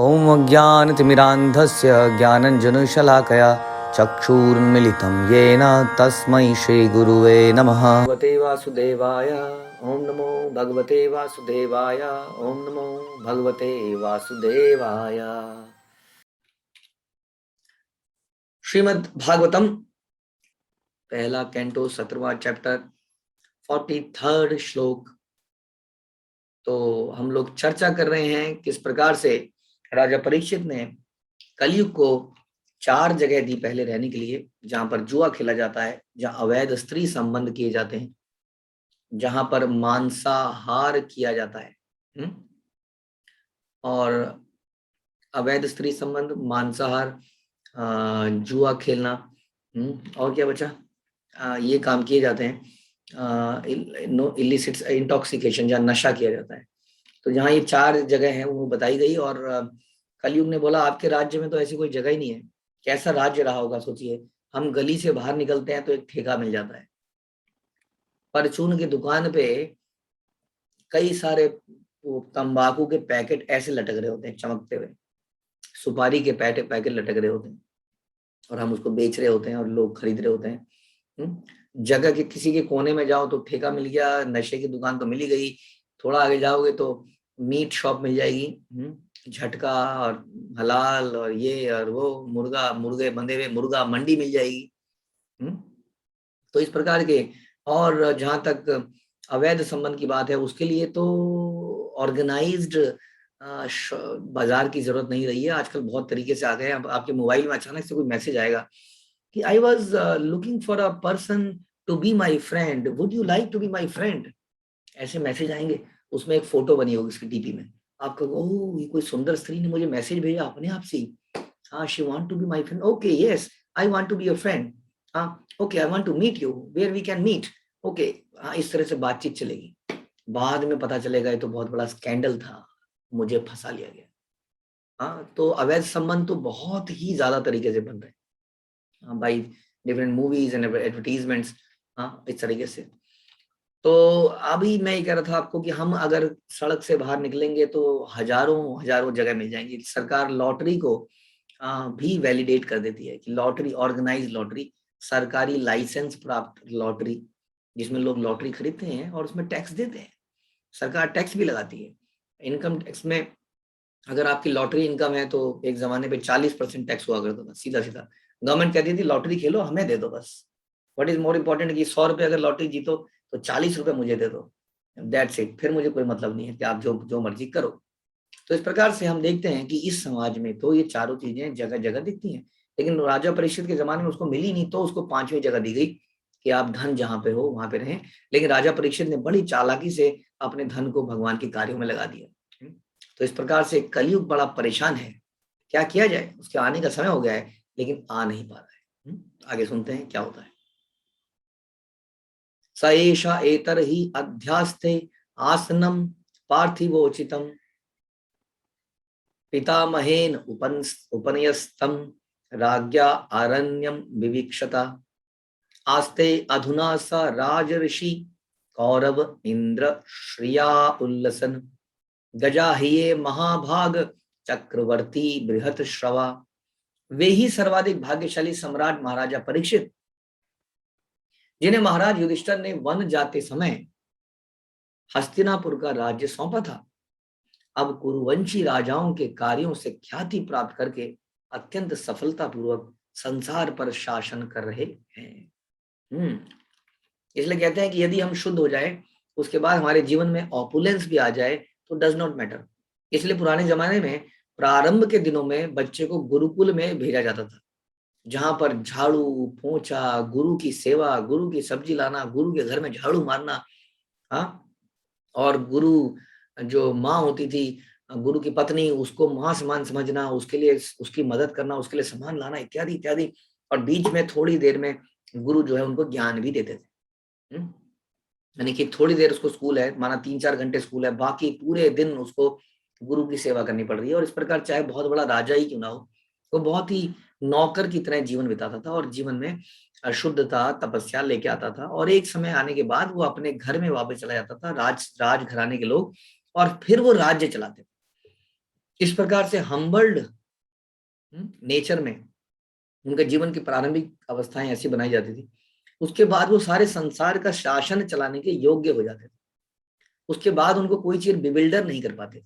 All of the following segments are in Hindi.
ॐ अज्ञानतिमिरान्धस्य ज्ञानञ्जनशलाकया चक्षुरुन्मिलितं येन तस्मै श्रीगुरुवे नमः। भगवते वासुदेवाय ॐ नमो भगवते वासुदेवाय ॐ नमो भगवते वासुदेवाय। श्रीमद् भागवतम पहला कैंटो 17वां चैप्टर 43rd श्लोक। तो हम लोग चर्चा कर रहे हैं किस प्रकार से राजा परीक्षित ने कलयुग को 4 जगह दी पहले रहने के लिए, जहां पर जुआ खेला जाता है, जहां अवैध स्त्री संबंध किए जाते हैं, जहां पर मांसाहार किया जाता है। और अवैध स्त्री संबंध, मांसाहार, जुआ खेलना, और क्या बचा, ये काम किए जाते हैं। इलिसिट इंटॉक्सिकेशन, जहाँ नशा किया जाता है। तो जहाँ ये 4 जगह हैं वो बताई गई। और कलयुग ने बोला आपके राज्य में तो ऐसी कोई जगह ही नहीं है। कैसा राज्य रहा होगा सोचिए। हम गली से बाहर निकलते हैं तो एक ठेका मिल जाता है, परचून की दुकान पे कई सारे वो तंबाकू के पैकेट ऐसे लटक रहे होते हैं चमकते हुए, सुपारी के पैकेट लटक रहे होते हैं, और हम उसको बेच रहे होते हैं और लोग खरीद रहे होते हैं। जगह के किसी के कोने में जाओ तो ठेका मिल गया, नशे की दुकान तो मिल ही गई। थोड़ा आगे जाओगे तो मीट शॉप मिल जाएगी, झटका और हलाल और ये और वो, मुर्गे बंधे हुए मुर्गा मंडी मिल जाएगी। तो इस प्रकार के। और जहां तक अवैध संबंध की बात है, उसके लिए तो ऑर्गेनाइज्ड बाजार की जरूरत नहीं रही है। आजकल बहुत तरीके से आ गए हैं। आपके मोबाइल में अचानक से कोई मैसेज आएगा कि I was looking for a person to be my friend, would you like to be my friend. ऐसे मैसेज आएंगे, उसमें एक फोटो बनी होगी उसकी डीपी में। आप कहोगे ओह ये कोई सुंदर स्त्री ने मुझे मैसेज भेजा अपने आप से। हाँ, she want to be my friend, okay yes I want to be your friend. हाँ okay, I want to meet you, where we can meet. Okay, हाँ, इस तरह से बातचीत चलेगी। बाद में पता चलेगा ये तो बहुत बड़ा स्कैंडल था, मुझे फंसा लिया गया। हाँ, तो अवैध संबंध तो बहुत ही ज्यादा तरीके से बन रहे हैं by different movies and advertisements. हाँ, इस तरीके से। तो अभी मैं ये कह रहा था आपको कि हम अगर सड़क से बाहर निकलेंगे तो हजारों हजारों जगह मिल जाएंगी। सरकार लॉटरी को भी वैलिडेट कर देती है कि लॉटरी, ऑर्गेनाइज लॉटरी, सरकारी लाइसेंस प्राप्त लॉटरी, जिसमें लोग लॉटरी खरीदते हैं और उसमें टैक्स देते हैं। सरकार टैक्स भी लगाती है। इनकम टैक्स में अगर आपकी लॉटरी इनकम है तो एक जमाने पे 40% टैक्स हुआ करता था, सीधा सीधा। गवर्नमेंट कहती थी लॉटरी खेलो, हमें दे दो बस। व्हाट इज मोर इम्पोर्टेंट कि 100 रुपये अगर लॉटरी जीतो तो 40 रुपये मुझे दे दो, दैट्स इट। फिर मुझे कोई मतलब नहीं है कि आप जो जो मर्जी करो। तो इस प्रकार से हम देखते हैं कि इस समाज में तो ये चारों चीजें जगह जगह दिखती हैं। लेकिन राजा परीक्षित के जमाने में उसको मिली नहीं, तो उसको 5वीं जगह दी गई कि आप धन जहां पे हो वहां पे रहें। लेकिन राजा परीक्षित ने बड़ी चालाकी से अपने धन को भगवान के कार्यों में लगा दिया। तो इस प्रकार से कलयुग बड़ा परेशान है। क्या किया जाए, उसके आने का समय हो गया है लेकिन आ नहीं पा रहा है। आगे सुनते हैं क्या होता है। स एषा एतर ही अध्यास्ते आसनम पार्थिवोचितम पितामहेन उपनयस्तम राज्ञा आरण्यम विवीक्षता आस्ते अधुना स राजऋषि कौरव इंद्र श्रिया उल्लसन गजा हिये महाभाग चक्रवर्ती बृहत श्रवा। वे ही सर्वाधिक भाग्यशाली सम्राट महाराजा परीक्षित, जिन्हें महाराज युधिष्ठिर ने वन जाते समय हस्तिनापुर का राज्य सौंपा था, अब कुरुवंशी राजाओं के कार्यों से ख्याति प्राप्त करके अत्यंत सफलतापूर्वक संसार पर शासन कर रहे हैं। इसलिए कहते हैं कि यदि हम शुद्ध हो जाए, उसके बाद हमारे जीवन में ऑपुलेंस भी आ जाए तो डज नॉट मैटर। इसलिए पुराने जमाने में प्रारंभ के दिनों में बच्चे को गुरुकुल में भेजा जाता था, जहां पर झाड़ू पोंछा, गुरु की सेवा, गुरु की सब्जी लाना, गुरु के घर में झाड़ू मारना। हाँ, और गुरु जो माँ होती थी, गुरु की पत्नी, उसको माँ समान समझना, उसके लिए उसकी मदद करना, उसके लिए सामान लाना, इत्यादि इत्यादि। और बीच में थोड़ी देर में गुरु जो है उनको ज्ञान भी देते थे। यानी कि थोड़ी देर उसको स्कूल है, माना 3-4 घंटे स्कूल है, बाकी पूरे दिन उसको गुरु की सेवा करनी पड़ रही है। और इस प्रकार चाहे बहुत बड़ा राजा ही क्यों ना हो, वो बहुत ही नौकर की तरह जीवन बिताता था और जीवन में शुद्धता, तपस्या लेके आता था। और एक समय आने के बाद वो अपने घर में वापस चला जाता था, राज घराने के लोग, और फिर वो राज्य चलाते थे। इस प्रकार से हम्बल्ड नेचर में उनके जीवन की प्रारंभिक अवस्थाएं ऐसी बनाई जाती थी, उसके बाद वो सारे संसार का शासन चलाने के योग्य हो जाते थे। उसके बाद उनको कोई चीज बिबिल्डर नहीं कर पाते थे,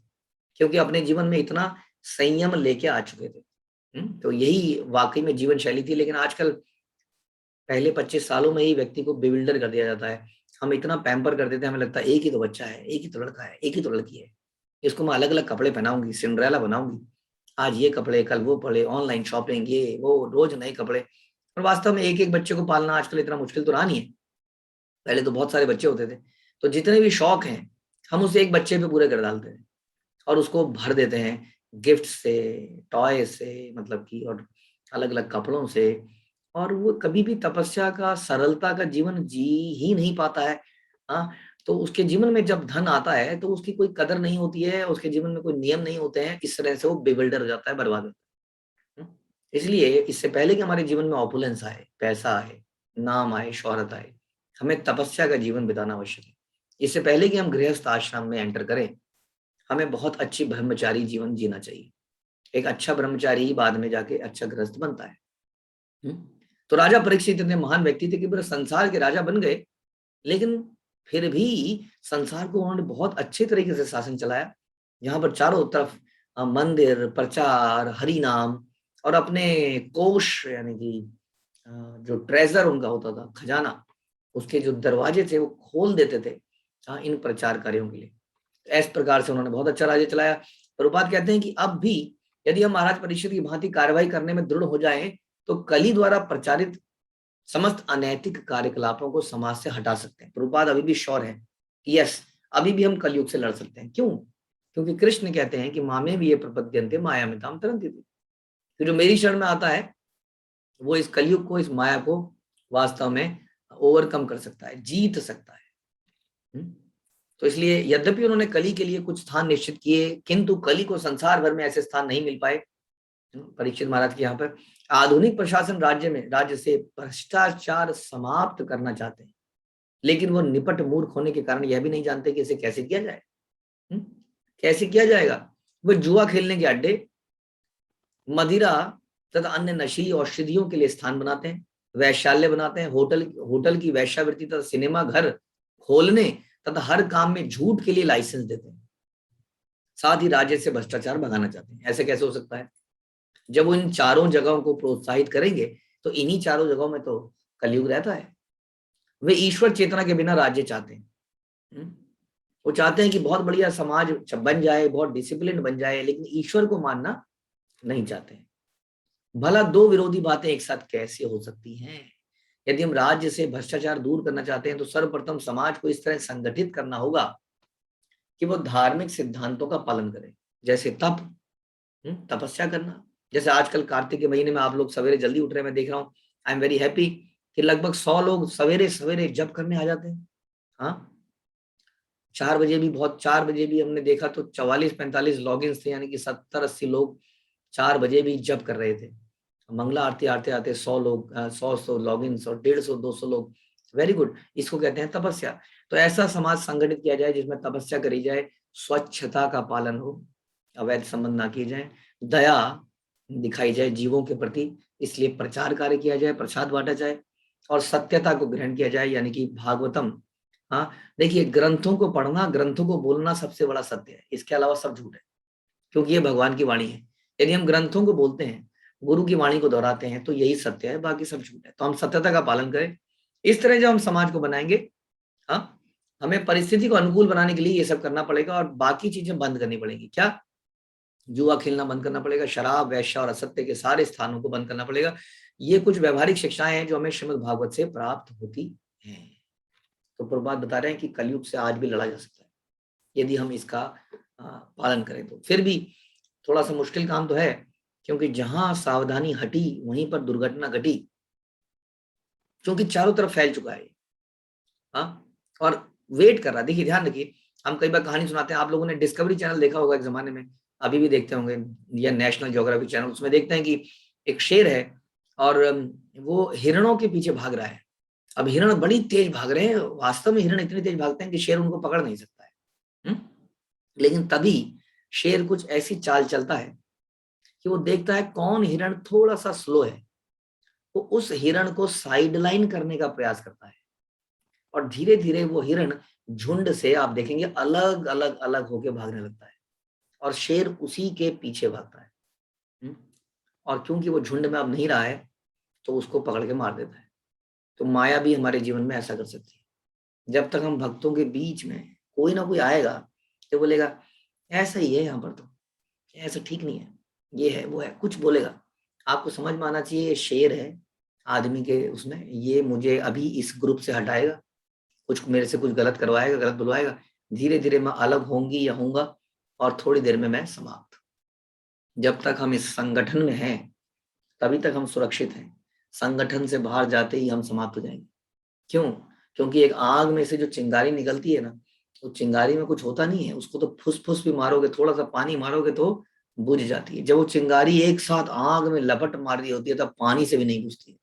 क्योंकि अपने जीवन में इतना संयम लेके आ चुके थे। तो यही वाकई में जीवन शैली थी। लेकिन आजकल पहले 25 सालों में ही व्यक्ति को बिबिल्डर कर दिया जाता है। हम इतना पैम्पर कर देते हैं, हमें लगता है एक ही तो बच्चा है, एक ही तो लड़का है, एक ही तो लड़की है, इसको मैं अलग अलग कपड़े पहनाऊंगी, सिंड्रेला बनाऊंगी, आज ये कपड़े कल वो पड़े, ऑनलाइन शॉपिंग, ये वो, रोज नए कपड़े। और वास्तव में एक एक बच्चे को पालना आजकल इतना मुश्किल तो रहा नहीं है। पहले तो बहुत सारे बच्चे होते थे, तो जितने भी शौक हैं हम उसे एक बच्चे पे पूरे कर डालते हैं और उसको भर देते हैं गिफ्ट से, टॉय से, मतलब कि, और अलग अलग कपड़ों से। और वो कभी भी तपस्या का, सरलता का जीवन जी ही नहीं पाता है। हाँ, तो उसके जीवन में जब धन आता है तो उसकी कोई कदर नहीं होती है, उसके जीवन में कोई नियम नहीं होते हैं, इस तरह से वो बेविल्डर हो जाता है, बर्बाद होता है। इसलिए इससे पहले कि हमारे जीवन में ऑपुलेंस आए, पैसा आए, नाम आए, शोहरत आए, हमें तपस्या का जीवन बिताना आवश्यक है। इससे पहले कि हम गृहस्थ आश्रम में एंटर करें, हमें बहुत अच्छी ब्रह्मचारी जीवन जीना चाहिए। एक अच्छा ब्रह्मचारी ही बाद में जाके अच्छा गृहस्थ बनता है। तो राजा परीक्षित इतने महान व्यक्ति थे कि पूरे संसार के राजा बन गए, लेकिन फिर भी संसार को उन्होंने बहुत अच्छे तरीके से शासन चलाया। यहाँ पर चारों तरफ मंदिर, प्रचार, हरि नाम, और अपने कोष, यानी कि जो ट्रेजर उनका होता था, खजाना, उसके जो दरवाजे थे वो खोल देते थे इन प्रचार कार्यों के लिए। इस प्रकार से उन्होंने बहुत अच्छा राज्य चलाया। प्रभुपाद कहते हैं कि अब भी यदि हम महाराज परीक्षित की भांति कार्रवाई करने में दृढ़ हो जाएं, तो कली द्वारा प्रचारित समस्त अनैतिक कार्यकलापों को समाज से हटा सकते हैं। प्रभुपाद अभी भी श्योर है, यस, अभी भी हम कलयुग से लड़ सकते हैं। क्यों? क्योंकि कृष्ण कहते हैं कि मामे भी ये प्रपद्यन्ते मायामिताम तरन्ति। तो जो मेरी शरण में आता है वो इस कलयुग को, इस माया को वास्तव में ओवरकम कर सकता है, जीत सकता है। तो इसलिए यद्यपि उन्होंने कली के लिए कुछ स्थान निश्चित किए, किंतु कली को संसार भर में ऐसे स्थान नहीं मिल पाए। परीक्षित महाराज के यहाँ पर आधुनिक प्रशासन राज्य से भ्रष्टाचार समाप्त करना चाहते हैं, लेकिन वो निपट मूर्ख होने के कारण यह भी नहीं जानते कि इसे कैसे किया जाए। कैसे किया जाएगा? वो जुआ खेलने के अड्डे, मदिरा तथा अन्य नशीली औषधियों के लिए स्थान बनाते हैं, वैश्यालय बनाते हैं, होटल की वैश्यावृत्ति तथा सिनेमा घर खोलने तथा हर काम में झूठ के लिए लाइसेंस देते हैं। साथ ही राज्य से भ्रष्टाचार भगाना चाहते हैं। ऐसे कैसे हो सकता है? जब वो इन चारों जगहों को प्रोत्साहित करेंगे तो इन्हीं चारों जगहों में तो कलयुग रहता है। वे ईश्वर चेतना के बिना राज्य चाहते हैं। वो चाहते हैं कि बहुत बढ़िया समाज बन जाए, बहुत डिसिप्लिन बन जाए, लेकिन ईश्वर को मानना नहीं चाहते। भला दो विरोधी बातें एक साथ कैसे हो सकती हैं? यदि हम राज्य से भ्रष्टाचार दूर करना चाहते हैं तो सर्वप्रथम समाज को इस तरह संगठित करना होगा कि वो धार्मिक सिद्धांतों का पालन करे, जैसे तपस्या करना। जैसे आजकल कार्तिक के महीने में आप लोग सवेरे जल्दी उठ रहे हैं, मैं देख रहा हूँ, आई एम वेरी हैप्पी कि लगभग 100 लोग सवेरे सवेरे जप करने आ जाते हैं। हाँ, 4 बजे भी हमने देखा तो 44-45 लॉगिन्स थे, यानी कि 70-80 लोग 4 बजे भी जप कर रहे थे। मंगला आरती आते आते 100 लोग, 100 लॉगिन्स और 150-200 लोग। वेरी गुड, इसको कहते हैं तपस्या। तो ऐसा समाज संगठित किया जाए जिसमें तपस्या करी जाए, स्वच्छता का पालन हो, अवैध संबंध ना किए जाए, दया दिखाई जाए जीवों के प्रति, इसलिए प्रचार कार्य किया जाए, प्रसाद बांटा जाए, और सत्यता को ग्रहण किया जाए, यानी कि भागवतम। हाँ, देखिए, ग्रंथों को पढ़ना, ग्रंथों को बोलना सबसे बड़ा सत्य है, इसके अलावा सब झूठ है, क्योंकि ये भगवान की वाणी है। यदि हम ग्रंथों को बोलते हैं, गुरु की वाणी को दोहराते हैं, तो यही सत्य है, बाकी सब झूठ है। तो हम सत्यता का पालन करें। इस तरह जब हम समाज को बनाएंगे, हाँ, हमें परिस्थिति को अनुकूल बनाने के लिए ये सब करना पड़ेगा, और बाकी चीजें बंद करनी पड़ेगी। क्या? जुआ खेलना बंद करना पड़ेगा, शराब, वैश्य और असत्य के सारे स्थानों को बंद करना पड़ेगा। ये कुछ व्यवहारिक शिक्षाएं हैं जो हमें श्रीमद् भागवत से प्राप्त होती हैं। तो प्रभुपाद बता रहे हैं कि कलयुग से आज भी लड़ा जा सकता है यदि हम इसका पालन करें। तो फिर भी थोड़ा सा मुश्किल काम तो है, क्योंकि जहां सावधानी हटी वहीं पर दुर्घटना घटी, क्योंकि चारों तरफ फैल चुका है। हाँ, और वेट कर रहा है। देखिए, ध्यान रखिए, हम कई बार कहानी सुनाते हैं, आप लोगों ने डिस्कवरी चैनल देखा होगा एक जमाने में, अभी भी देखते होंगे, या नेशनल ज्योग्राफी चैनल, उसमें देखते हैं कि एक शेर है और वो हिरणों के पीछे भाग रहा है। अब हिरण बड़ी तेज भाग रहे हैं, वास्तव में हिरण इतनी तेज भागते हैं कि शेर उनको पकड़ नहीं सकता है। लेकिन तभी शेर कुछ ऐसी चाल चलता है कि वो देखता है कौन हिरण थोड़ा सा स्लो है, वो उस हिरण को साइडलाइन करने का प्रयास करता है, और धीरे धीरे वो हिरण झुंड से आप देखेंगे अलग अलग अलग होके भागने लगता है, और शेर उसी के पीछे भागता है। और क्योंकि वो झुंड में अब नहीं रहा है तो उसको पकड़ के मार देता है। तो माया भी हमारे जीवन में ऐसा कर सकती है। जब तक हम भक्तों के बीच में कोई ना कोई आएगा तो बोलेगा ऐसा ही है, यहाँ पर तो ऐसा ठीक नहीं है, ये है वो है, कुछ बोलेगा, आपको समझ में आना चाहिए ये शेर है आदमी के उसमें, ये मुझे अभी इस ग्रुप से हटाएगा, कुछ मेरे से कुछ गलत करवाएगा, गलत बुलवाएगा, धीरे धीरे मैं अलग होंगी या होऊंगा और थोड़ी देर में मैं समाप्त। जब तक हम इस संगठन में हैं तभी तक हम सुरक्षित हैं, संगठन से बाहर जाते ही हम समाप्त हो जाएंगे। क्यों? क्योंकि एक आग में से जो चिंगारी निकलती है ना, तो चिंगारी में कुछ होता नहीं है, उसको तो फुस फुस भी मारोगे, थोड़ा सा पानी मारोगे तो बुझ जाती है। जब वो चिंगारी एक साथ आग में लपट मार रही होती है तब पानी से भी नहीं बुझती है।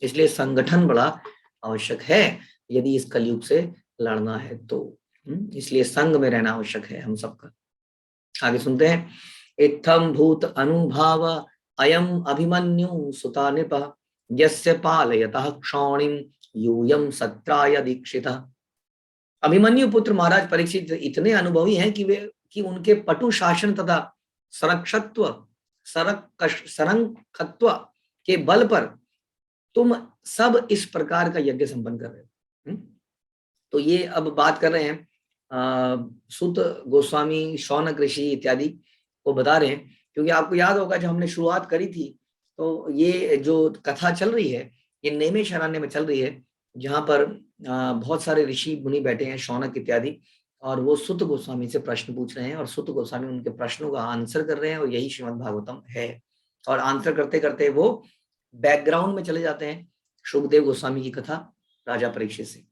इसलिए संगठन बड़ा आवश्यक है यदि इस कलयुग से लड़ना है तो। इसलिए संग में रहना आवश्यक है हम सबका। आगे सुनते हैं। इत्थम भूत अनुभाव अयम अभिमन्यु सुता नृप यस्य पालयतः क्षौणिम यूयम सत्राय दीक्षितः। अभिमन्यु पुत्र महाराज परीक्षित इतने अनुभवी हैं कि उनके पटु शासन तथा संरक्षत्व संरक्षत्व के बल पर तुम सब इस प्रकार का यज्ञ संपन्न कर रहे हो। तो ये अब बात कर रहे हैं सुत गोस्वामी, शौनक ऋषि इत्यादि को बता रहे हैं, क्योंकि आपको याद होगा जब हमने शुरुआत करी थी तो ये जो कथा चल रही है ये नैमिषारण्य में चल रही है, जहाँ पर बहुत सारे ऋषि मुनि बैठे हैं, शौनक इत्यादि, और वो सुत गोस्वामी से प्रश्न पूछ रहे हैं और सुत गोस्वामी उनके प्रश्नों का आंसर कर रहे हैं, और यही श्रीमद् भागवतम है। और आंसर करते करते वो बैकग्राउंड में चले जाते हैं शुकदेव गोस्वामी की कथा राजा परीक्षित से।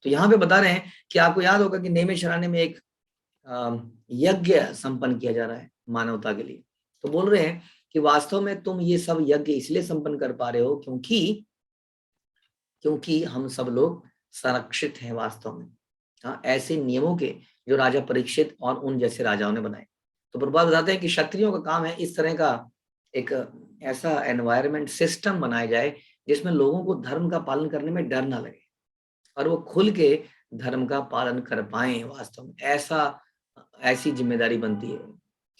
तो यहाँ पे बता रहे हैं कि आपको याद होगा कि नैमिषारण्य में एक यज्ञ संपन्न किया जा रहा है मानवता के लिए। तो बोल रहे हैं कि वास्तव में तुम ये सब यज्ञ इसलिए संपन्न कर पा रहे हो क्योंकि हम सब लोग संरक्षित हैं वास्तव में, हाँ, ऐसे नियमों के जो राजा परीक्षित और उन जैसे राजाओं ने बनाए। तो प्रभुपाद बताते हैं कि क्षत्रियों का काम है इस तरह का एक ऐसा एनवायरनमेंट सिस्टम बनाया जाए जिसमें लोगों को धर्म का पालन करने में डर ना लगे और वो खुल के धर्म का पालन कर पाए। वास्तव में ऐसी जिम्मेदारी बनती है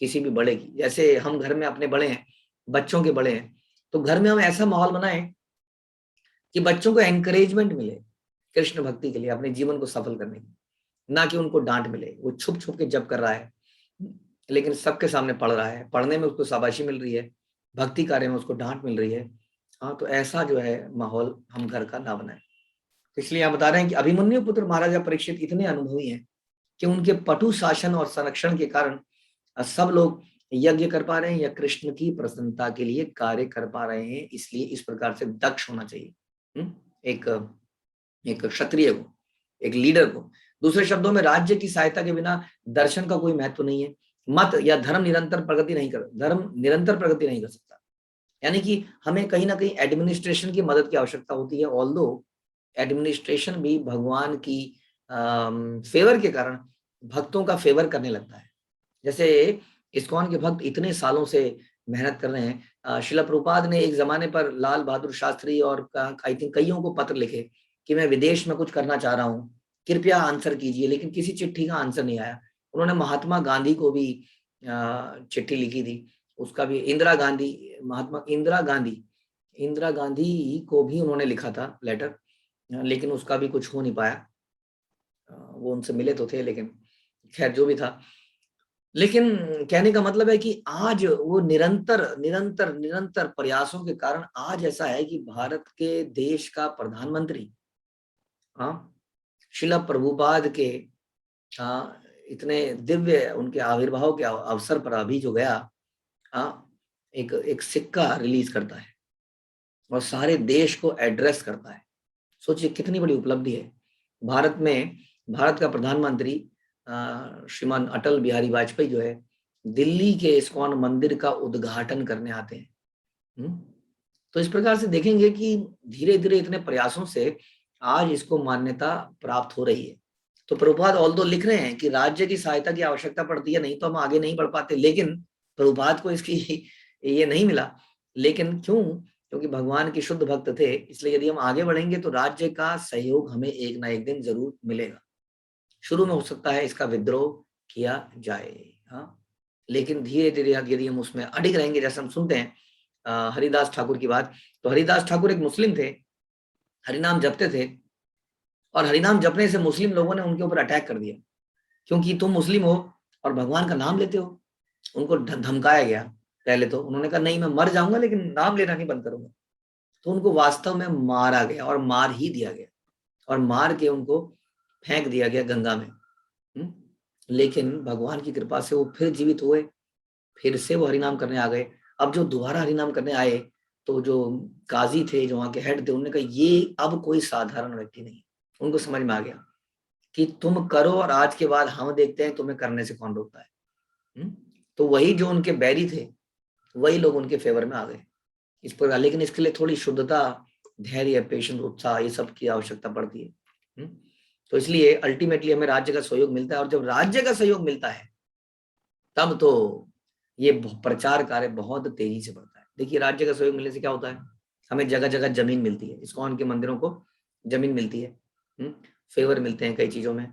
किसी भी बड़े की। जैसे हम घर में अपने बड़े हैं, बच्चों के बड़े हैं, तो घर में हम ऐसा माहौल बनाएं कि बच्चों को एनकरेजमेंट मिले कृष्ण भक्ति के लिए, अपने जीवन को सफल करने की, ना कि उनको डांट मिले। वो छुप छुप के जप कर रहा है लेकिन सबके सामने पढ़ रहा है, पढ़ने में उसको शाबाशी मिल रही है, भक्ति कार्य में उसको डांट मिल रही है। हाँ, तो ऐसा जो है माहौल हम घर का ना बनाए। इसलिए आप बता रहे हैं कि अभिमन्यु पुत्र महाराजा परीक्षित इतने अनुभवी हैं कि उनके पटु शासन और संरक्षण के कारण सब लोग यज्ञ कर पा रहे हैं या कृष्ण की प्रसन्नता के लिए कार्य कर पा रहे हैं। इसलिए इस प्रकार से दक्ष होना चाहिए एक क्षत्रिय को, एक लीडर को। दूसरे शब्दों में राज्य की सहायता के बिना दर्शन का कोई महत्व नहीं है। मत या धर्म निरंतर प्रगति नहीं कर सकता। यानी कि हमें कहीं ना कहीं एडमिनिस्ट्रेशन की मदद की आवश्यकता होती है। ऑल्दो एडमिनिस्ट्रेशन भी भगवान की फेवर के कारण भक्तों का फेवर करने लगता है। जैसे इस्कॉन के भक्त इतने सालों से मेहनत कर रहे हैं। शिला प्रभुपाद ने एक जमाने पर लाल बहादुर शास्त्री और आई थिंक कईयों को पत्र लिखे कि मैं विदेश में कुछ करना चाह रहा हूँ, कृपया आंसर कीजिए, लेकिन किसी चिट्ठी का आंसर नहीं आया। उन्होंने महात्मा गांधी को भी चिट्ठी लिखी थी, उसका भी इंदिरा गांधी को भी उन्होंने लिखा था लेटर, लेकिन उसका भी कुछ हो नहीं पाया। वो उनसे मिले तो थे, लेकिन खैर जो भी था। लेकिन कहने का मतलब है कि आज वो निरंतर प्रयासों के कारण आज ऐसा है कि भारत के देश का प्रधानमंत्री शिला प्रभुपाद के इतने दिव्य उनके आविर्भाव के अवसर पर अभी जो गया एक सिक्का रिलीज करता है और सारे देश को एड्रेस करता है। सोचिए कितनी बड़ी उपलब्धि है। भारत का प्रधानमंत्री श्रीमान अटल बिहारी वाजपेयी जो है दिल्ली के इस्कॉन मंदिर का उद्घाटन करने आते हैं। तो इस प्रकार से देखेंगे कि धीरे धीरे इतने प्रयासों से आज इसको मान्यता प्राप्त हो रही है। तो प्रभुपाद ऑल्दो लिख रहे हैं कि राज्य की सहायता की आवश्यकता पड़ती है, नहीं तो हम आगे नहीं बढ़ पाते, लेकिन प्रभुपाद को इसकी ये नहीं मिला। लेकिन क्यों? क्योंकि भगवान के शुद्ध भक्त थे, इसलिए यदि हम आगे बढ़ेंगे तो राज्य का सहयोग हमें एक ना एक दिन जरूर मिलेगा। शुरू में हो सकता है इसका विद्रोह किया जाए, हाँ, लेकिन धीरे धीरे यदि हम उसमें अडिग रहेंगे, जैसे हम सुनते हैं हरिदास ठाकुर की बात, तो हरिदास ठाकुर एक मुस्लिम थे, हरिनाम जपते थे, और हरिनाम जपने से मुस्लिम लोगों ने उनके ऊपर अटैक कर दिया, क्योंकि तुम मुस्लिम हो और भगवान का नाम लेते हो। उनको धमकाया गया। पहले तो उन्होंने कहा नहीं, मैं मर जाऊंगा लेकिन नाम लेना नहीं बंद करूंगा। तो उनको वास्तव में मारा गया, और मार ही दिया गया, और मार के उनको फेंक दिया गया गंगा में। लेकिन भगवान की कृपा से वो फिर जीवित हुए, फिर से वो हरिनाम करने आ गए। अब जो दोबारा हरिनाम करने आए, तो जो काजी थे, जो वहां के हेड थे, उन्होंने कहा ये अब कोई साधारण व्यक्ति नहीं। उनको समझ में आ गया कि तुम करो, और आज के बाद हम देखते हैं तुम्हें करने से कौन रोकता है। तो वही जो उनके बैरी थे, वही लोग उनके फेवर में आ गए इस प्रकार। लेकिन इसके लिए थोड़ी शुद्धता, धैर्य, पेशेंस, उत्साह, ये सब की आवश्यकता पड़ती है। तो इसलिए अल्टीमेटली हमें राज्य का सहयोग मिलता है, और जब राज्य का सहयोग मिलता है तब तो ये प्रचार कार्य बहुत तेजी से बढ़ता है। देखिए, राज्य का सहयोग मिलने से क्या होता है, हमें जगह जगह जमीन मिलती है, इस्कॉन के मंदिरों को जमीन मिलती है, फेवर मिलते हैं कई चीजों में,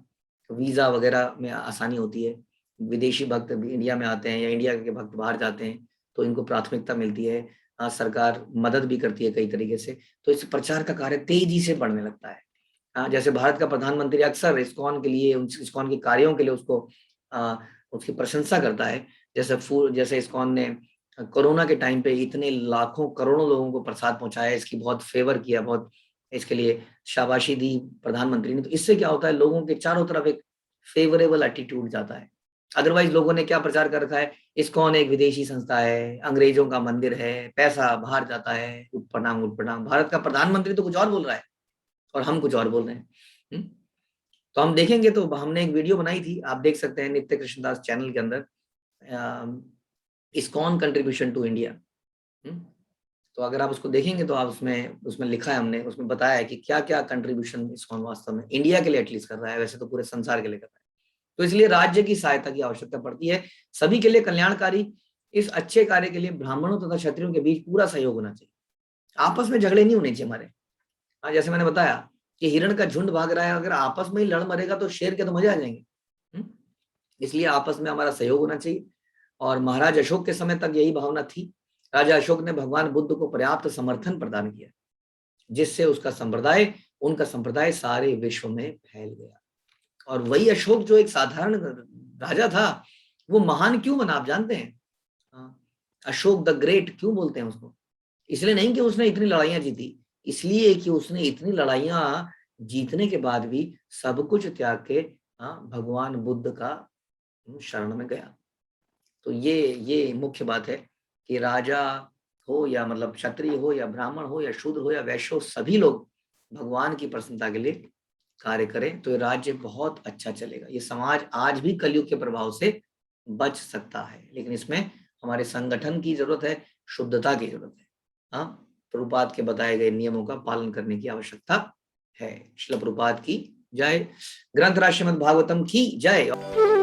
वीजा वगैरह में आसानी होती है, विदेशी भक्त इंडिया में आते हैं या इंडिया के भक्त बाहर जाते हैं तो इनको प्राथमिकता मिलती है। सरकार मदद भी करती है कई तरीके से, तो इस प्रचार का कार्य तेजी से बढ़ने लगता है। जैसे भारत का प्रधानमंत्री अक्सर इस्कॉन के लिए, इस्कॉन के कार्यों के लिए उसकी प्रशंसा करता है। जैसे इस्कॉन ने कोरोना के टाइम पे इतने लाखों करोड़ों लोगों को प्रसाद पहुंचाया, इसकी बहुत फेवर किया, बहुत इसके लिए शाबाशी दी प्रधानमंत्री ने। तो इससे क्या होता है, लोगों के चारों तरफ एक फेवरेबल एटीट्यूड जाता है। अदरवाइज लोगों ने क्या प्रचार कर रखा है, इस्कॉन एक विदेशी संस्था है, अंग्रेजों का मंदिर है, पैसा बाहर जाता है, उटपटांग उटपटांग। भारत का प्रधानमंत्री तो कुछ और बोल रहा है और हम कुछ और बोल रहे हैं। तो हम देखेंगे, तो हमने एक वीडियो बनाई थी, आप देख सकते हैं नित्य कृष्णदास चैनल के अंदर, इस्कॉन कंट्रीब्यूशन टू इंडिया। तो अगर आप उसको देखेंगे तो आप उसमें लिखा है, हमने उसमें बताया है कि क्या क्या कंट्रीब्यूशन इस्कॉन वास्तव में इंडिया के लिए एटलीस्ट कर रहा है, वैसे तो पूरे संसार के लिए कर रहा है। तो इसलिए राज्य की सहायता की आवश्यकता पड़ती है, सभी के लिए कल्याणकारी। इस अच्छे कार्य के लिए ब्राह्मणों तथा क्षत्रियों के बीच पूरा सहयोग होना चाहिए, आपस में झगड़े नहीं होने चाहिए हमारे। जैसे मैंने बताया कि हिरण का झुंड भाग रहा है, अगर आपस में ही लड़ मरेगा तो शेर के तो मजे आ जाएंगे। इसलिए आपस में हमारा सहयोग होना चाहिए, और महाराज अशोक के समय तक यही भावना थी। राजा अशोक ने भगवान बुद्ध को पर्याप्त समर्थन प्रदान किया, जिससे उनका संप्रदाय सारे विश्व में फैल गया। और वही अशोक जो एक साधारण राजा था, वो महान क्यों बना, आप जानते हैं? अशोक द ग्रेट क्यों बोलते हैं उसको? इसलिए नहीं कि उसने इतनी लड़ाइयां जीती, इसलिए कि उसने इतनी लड़ाइयां जीतने के बाद भी सब कुछ त्याग के भगवान बुद्ध का शरण में गया। तो ये मुख्य बात है कि राजा हो या मतलब क्षत्रिय हो या ब्राह्मण हो या शूद्र हो या वैश्य हो, सभी लोग भगवान की प्रसन्नता के लिए कार्य करें तो ये राज्य बहुत अच्छा चलेगा। ये समाज आज भी कलयुग के प्रभाव से बच सकता है, लेकिन इसमें हमारे संगठन की जरूरत है, शुद्धता की जरूरत है। प्रभुपाद के बताए गए नियमों का पालन करने की आवश्यकता है। श्रील प्रभुपाद की जय। ग्रंथ राज श्रीमद् भागवतम की जय।